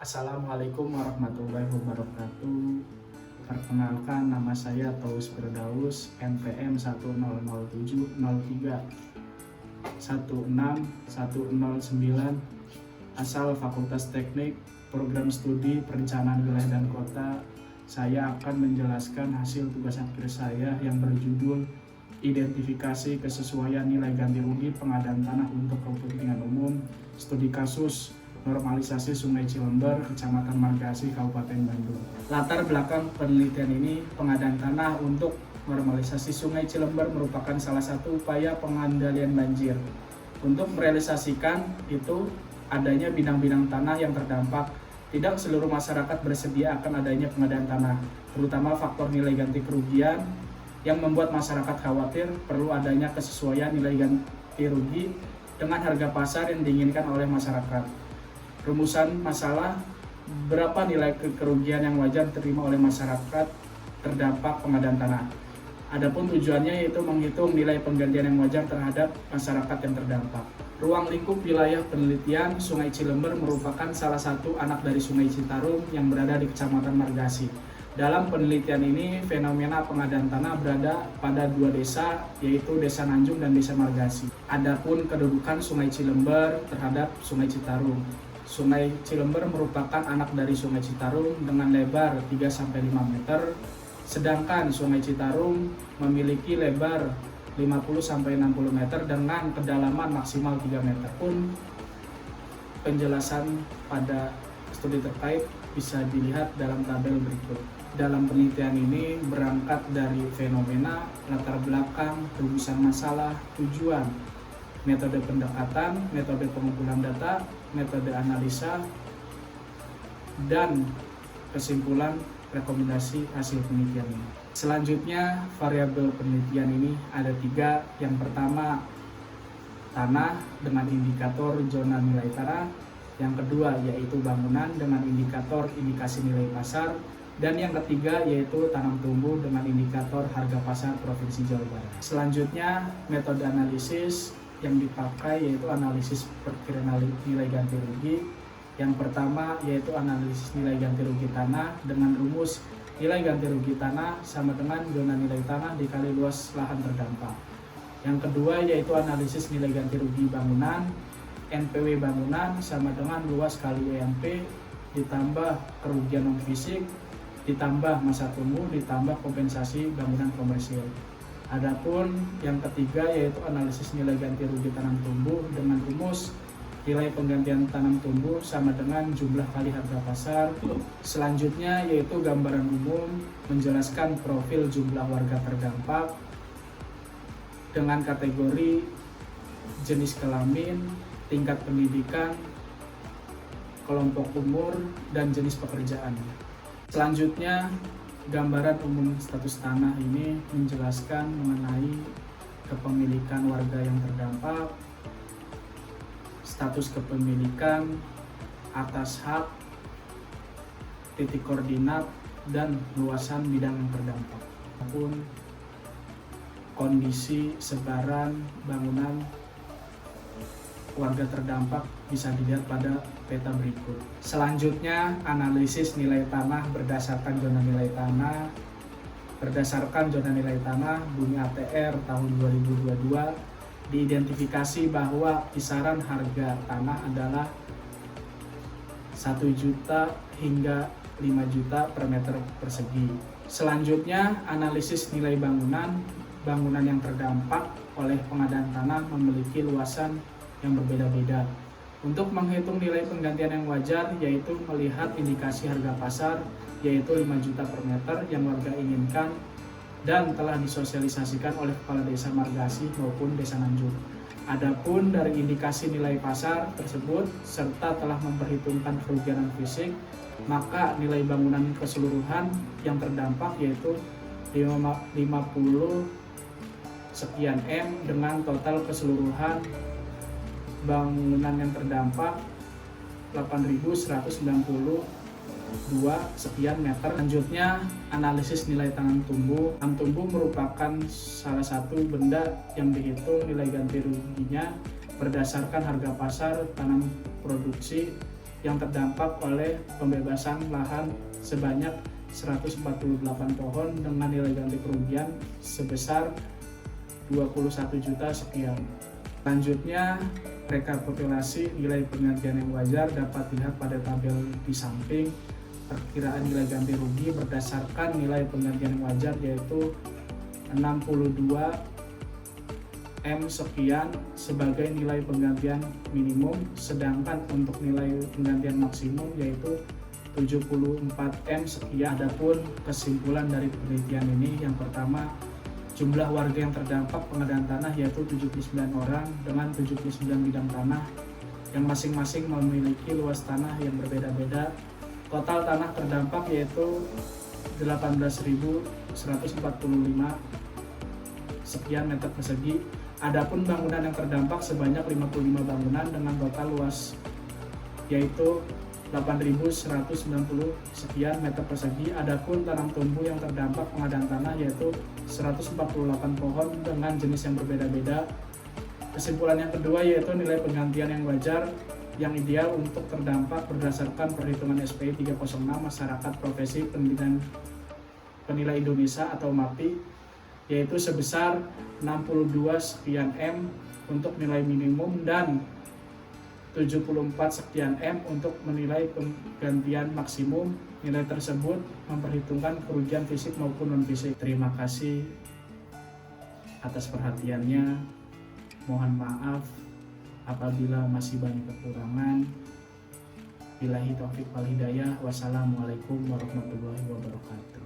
Assalamualaikum warahmatullahi wabarakatuh. Perkenalkan, nama saya Taus Firdaus, NPM 1007303 16109, asal Fakultas Teknik, Program Studi Perencanaan Wilayah dan Kota. Saya akan menjelaskan hasil tugas akhir saya yang berjudul Identifikasi Kesesuaian Nilai Ganti Rugi Pengadaan Tanah untuk Kepentingan Umum, Studi Kasus Normalisasi Sungai Cilember, Kecamatan Margasi, Kabupaten Bandung. Latar belakang penelitian ini, pengadaan tanah untuk normalisasi Sungai Cilember merupakan salah satu upaya pengendalian banjir. Untuk merealisasikan itu, adanya bidang-bidang tanah yang terdampak. Tidak seluruh masyarakat bersedia akan adanya pengadaan tanah, terutama faktor nilai ganti kerugian yang membuat masyarakat khawatir perlu adanya kesesuaian nilai ganti rugi dengan harga pasar yang diinginkan oleh masyarakat. Rumusan masalah berapa nilai kerugian yang wajar diterima oleh masyarakat terdampak pengadaan tanah. Adapun tujuannya yaitu menghitung nilai penggantian yang wajar terhadap masyarakat yang terdampak. Ruang lingkup wilayah penelitian Sungai Cilember merupakan salah satu anak dari Sungai Citarum yang berada di Kecamatan Margasi. Dalam penelitian ini, fenomena pengadaan tanah berada pada dua desa, yaitu Desa Nanjung dan Desa Margasi. Adapun kedudukan Sungai Cilember terhadap Sungai Citarum. Sungai Cilember merupakan anak dari Sungai Citarum dengan lebar 3-5 meter, sedangkan Sungai Citarum memiliki lebar 50-60 meter dengan kedalaman maksimal 3 meter. Pun penjelasan pada studi terkait bisa dilihat dalam tabel berikut. Dalam penelitian ini berangkat dari fenomena, latar belakang, rumusan masalah, tujuan, metode pendekatan, metode pengumpulan data, metode analisa, dan kesimpulan rekomendasi hasil penelitian ini. Selanjutnya, variabel penelitian ini ada 3. Yang pertama, tanah dengan indikator zona nilai tanah. Yang kedua, yaitu bangunan dengan indikator indikasi nilai pasar. Dan yang ketiga, yaitu tanam tumbuh dengan indikator harga pasar Provinsi Jawa Barat. Selanjutnya, metode analisis yang dipakai yaitu analisis perkiraan nilai ganti rugi. Yang pertama yaitu analisis nilai ganti rugi tanah dengan rumus nilai ganti rugi tanah sama dengan zona nilai tanah dikali luas lahan terdampak. Yang kedua yaitu analisis nilai ganti rugi bangunan, NPW bangunan sama dengan luas kali EMP ditambah kerugian non fisik ditambah masa tumbuh ditambah kompensasi bangunan komersil. Adapun yang ketiga yaitu analisis nilai ganti rugi tanam tumbuh dengan rumus nilai penggantian tanam tumbuh sama dengan jumlah kali harga pasar. Selanjutnya yaitu gambaran umum menjelaskan profil jumlah warga terdampak dengan kategori jenis kelamin, tingkat pendidikan, kelompok umur, dan jenis pekerjaan. Selanjutnya gambaran umum status tanah ini menjelaskan mengenai kepemilikan warga yang terdampak, status kepemilikan, atas hak, titik koordinat, dan luasan bidang yang terdampak. Maupun kondisi sebaran bangunan warga terdampak bisa dilihat pada peta berikut. Selanjutnya, analisis nilai tanah berdasarkan zona nilai tanah. Berdasarkan zona nilai tanah, Bumi ATR tahun 2022 diidentifikasi bahwa kisaran harga tanah adalah 1 juta hingga 5 juta per meter persegi. Selanjutnya, analisis nilai bangunan. Bangunan yang terdampak oleh pengadaan tanah memiliki luasan yang berbeda-beda. Untuk menghitung nilai penggantian yang wajar yaitu melihat indikasi harga pasar yaitu 5 juta per meter yang warga inginkan dan telah disosialisasikan oleh Kepala Desa Margasi maupun Desa Nanjung. Adapun dari indikasi nilai pasar tersebut serta telah memperhitungkan kerugian fisik, maka nilai bangunan keseluruhan yang terdampak yaitu 50 sekian M dengan total keseluruhan bangunan yang terdampak 8.192 sekian meter. Selanjutnya, analisis nilai tanam tumbuh. Tanam tumbuh merupakan salah satu benda yang dihitung nilai ganti ruginya berdasarkan harga pasar tanam produksi yang terdampak oleh pembebasan lahan sebanyak 148 pohon dengan nilai ganti kerugian sebesar 21 juta sekian. Selanjutnya, rekapitulasi nilai penggantian yang wajar dapat dilihat pada tabel di samping. Perkiraan nilai ganti rugi berdasarkan nilai penggantian yang wajar yaitu 62 M sekian sebagai nilai penggantian minimum, sedangkan untuk nilai penggantian maksimum yaitu 74 M sekian. Adapun kesimpulan dari penelitian ini, yang pertama, jumlah warga yang terdampak pengadaan tanah yaitu 79 orang dengan 79 bidang tanah yang masing-masing memiliki luas tanah yang berbeda-beda. Total tanah terdampak yaitu 18.145 sekian meter persegi. Adapun bangunan yang terdampak sebanyak 55 bangunan dengan total luas yaitu 8.190 sekian meter persegi. Adapun tanam tumbuh yang terdampak pengadaan tanah yaitu 148 pohon dengan jenis yang berbeda-beda. Kesimpulan yang kedua yaitu nilai penggantian yang wajar yang ideal untuk terdampak berdasarkan perhitungan SPI 306 Masyarakat Profesi Penilai Indonesia atau MAPI yaitu sebesar 62 sekian M untuk nilai minimum dan 74 sekian M untuk menilai penggantian maksimum. Nilai tersebut memperhitungkan kerugian fisik maupun non-fisik. Terima kasih atas perhatiannya. Mohon maaf apabila masih banyak kekurangan. Billahi taufiq wal hidayah. Wassalamualaikum warahmatullahi wabarakatuh.